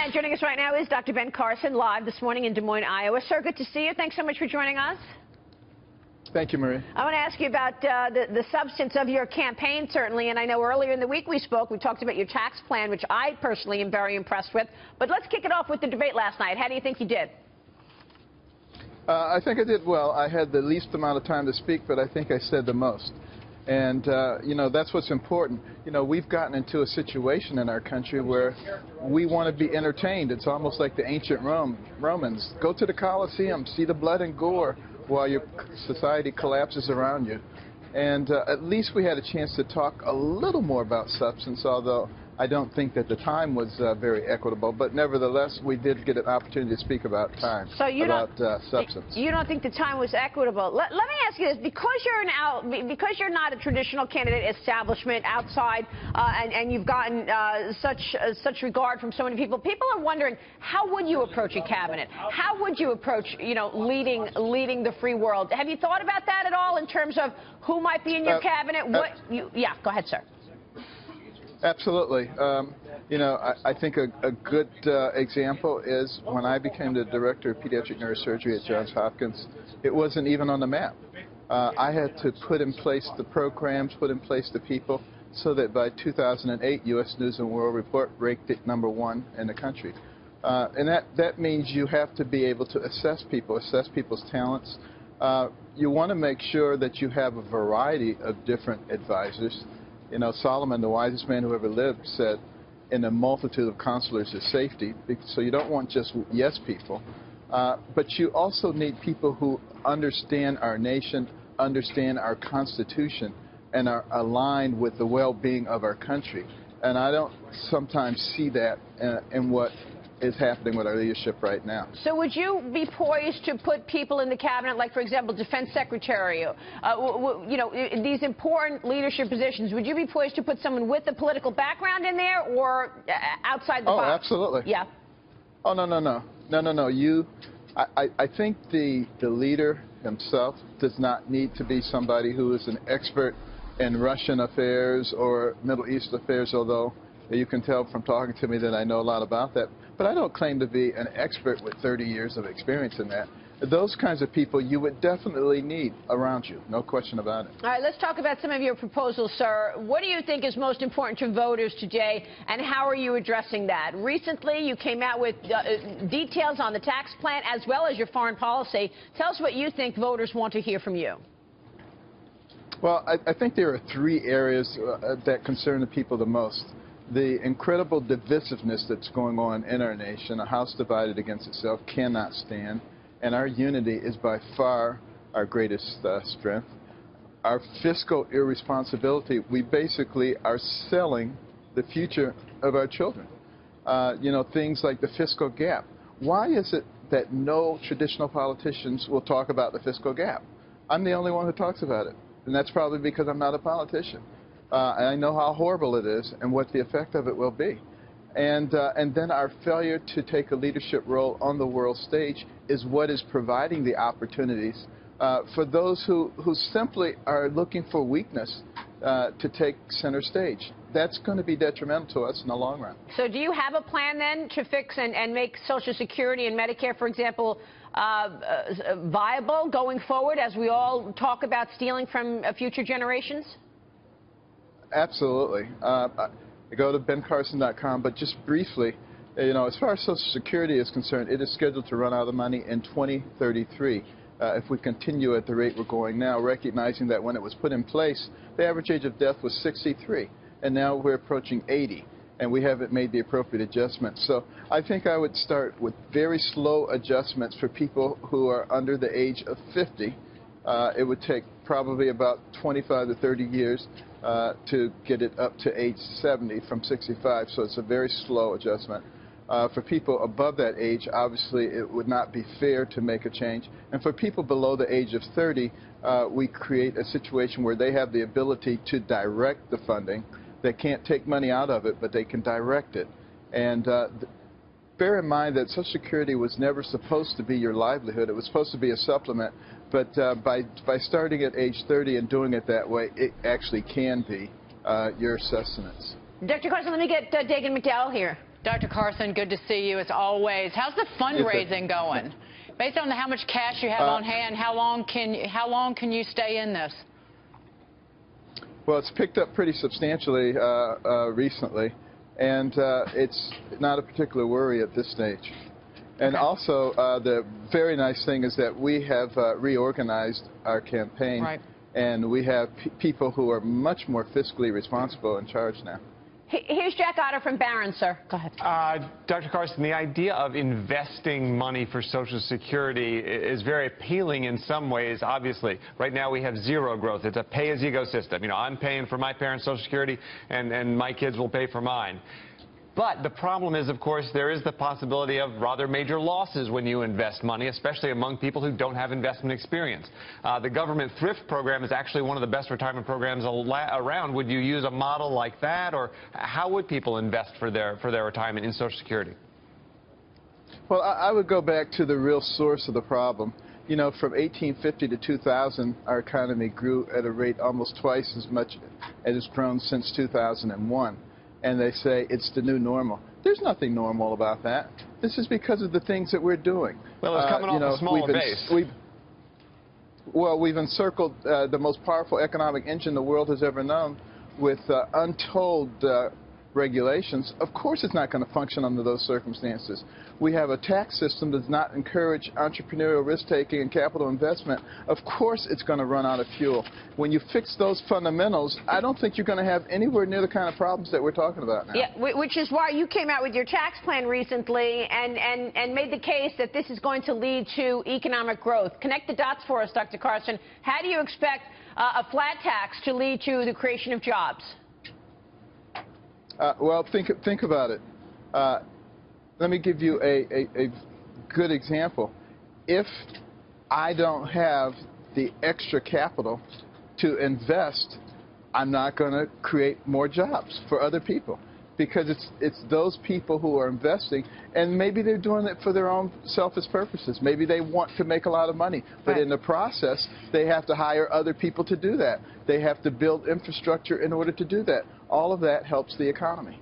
And joining us right now is Dr. Ben Carson, live this morning in Des Moines, Iowa. Sir, good to see you. Thanks so much for joining us. Thank you, Marie. I want to ask you about the substance of your campaign, certainly. And I know earlier in the week we talked about your tax plan, which I personally am very impressed with. But let's kick it off with the debate last night. How do you think you did? I think I did well. I had the least amount of time to speak, but I think I said the most. And, you know, that's what's important. You know, we've gotten into a situation in our country where we want to be entertained. It's almost like the ancient Romans. Go to the Colosseum, see the blood and gore while your society collapses around you. And at least we had a chance to talk a little more about substance, although I don't think that the time was very equitable. But nevertheless, we did get an opportunity to speak about time, substance. You don't think the time was equitable? Let me ask you this: because you're not a traditional candidate, establishment, outside, and you've gotten such regard from so many people. People are wondering, how would you approach a cabinet? How would you approach, you know, leading the free world? Have you thought about that at all in terms of who might be in your cabinet? Yeah, go ahead, sir. Absolutely. You know, I think a good example is when I became the director of pediatric neurosurgery at Johns Hopkins, it wasn't even on the map. I had to put in place the programs, put in place the people, so that by 2008, U.S. News & World Report ranked it #1 in the country. And that means you have to be able to assess people, assess people's talents. You want to make sure that you have a variety of different advisors. You know, Solomon, the wisest man who ever lived, said, in a multitude of counselors is safety. So you don't want just yes people. But you also need people who understand our nation, understand our Constitution, and are aligned with the well-being of our country. And I don't sometimes see that in what is happening with our leadership right now. So would you be poised to put people in the cabinet, like, for example, Defense Secretary, you know, these important leadership positions, would you be poised to put someone with a political background in there or outside the box? Oh, absolutely. Yeah. Oh, no. I think the leader himself does not need to be somebody who is an expert in Russian affairs or Middle East affairs, although you can tell from talking to me that I know a lot about that. But I don't claim to be an expert with 30 years of experience in that. Those kinds of people you would definitely need around you, no question about it. All right, let's talk about some of your proposals, sir. What do you think is most important to voters today, and how are you addressing that? Recently, you came out with details on the tax plan as well as your foreign policy. Tell us what you think voters want to hear from you. Well, I think there are three areas that concern the people the most. The incredible divisiveness that's going on in our nation, a house divided against itself, cannot stand. And our unity is by far our greatest strength. Our fiscal irresponsibility, we basically are selling the future of our children. You know, things like the fiscal gap. Why is it that no traditional politicians will talk about the fiscal gap? I'm the only one who talks about it. And that's probably because I'm not a politician. And I know how horrible it is and what the effect of it will be. And then our failure to take a leadership role on the world stage is what is providing the opportunities for those who simply are looking for weakness to take center stage. That's going to be detrimental to us in the long run. So do you have a plan then to fix and make Social Security and Medicare, for example, viable going forward as we all talk about stealing from future generations? Absolutely. Go to bencarson.com, but just briefly, you know, as far as Social Security is concerned, it is scheduled to run out of money in 2033 if we continue at the rate we're going now, recognizing that when it was put in place, the average age of death was 63, and now we're approaching 80, and we haven't made the appropriate adjustments. So I think I would start with very slow adjustments for people who are under the age of 50. It would take probably about 25 to 30 years to get it up to age 70 from 65, so it's a very slow adjustment. For people above that age, obviously it would not be fair to make a change. And for people below the age of 30, we create a situation where they have the ability to direct the funding. They can't take money out of it, but they can direct it. And bear in mind that Social Security was never supposed to be your livelihood. It was supposed to be a supplement. But by starting at age 30 and doing it that way, it actually can be your sustenance. Dr. Carson, let me get Dagan McDowell here. Dr. Carson, good to see you as always. How's the fundraising going? Based on how much cash you have on hand, how long can you stay in this? Well, it's picked up pretty substantially recently, and it's not a particular worry at this stage. And also, the very nice thing is that we have reorganized our campaign, and we have people who are much more fiscally responsible in charge now. Here's Jack Otter from Barron, sir. Go ahead. Dr. Carson, the idea of investing money for Social Security is very appealing in some ways, obviously. Right now we have zero growth. It's a pay-as-you-go system. You know, I'm paying for my parents' Social Security, and my kids will pay for mine. But the problem is, of course, there is the possibility of rather major losses when you invest money, especially among people who don't have investment experience. The government thrift program is actually one of the best retirement programs around. Would you use a model like that, or how would people invest for their retirement in Social Security? Well, I would go back to the real source of the problem. You know, from 1850 to 2000, our economy grew at a rate almost twice as much as it's grown since 2001. And they say it's the new normal. There's nothing normal about that. This is because of the things that we're doing. Well, it's coming off a smaller base. We've encircled the most powerful economic engine the world has ever known with untold regulations. Of course it's not going to function under those circumstances. We have a tax system that does not encourage entrepreneurial risk-taking and capital investment. Of course it's going to run out of fuel. When you fix those fundamentals, I don't think you're going to have anywhere near the kind of problems that we're talking about now. Yeah, which is why you came out with your tax plan recently and made the case that this is going to lead to economic growth. Connect the dots for us, Dr. Carson. How do you expect a flat tax to lead to the creation of jobs? Well, think about it. Let me give you a good example. If I don't have the extra capital to invest, I'm not going to create more jobs for other people, because it's those people who are investing, and maybe they're doing it for their own selfish purposes. Maybe they want to make a lot of money, but in the process, they have to hire other people to do that. They have to build infrastructure in order to do that. All of that helps the economy.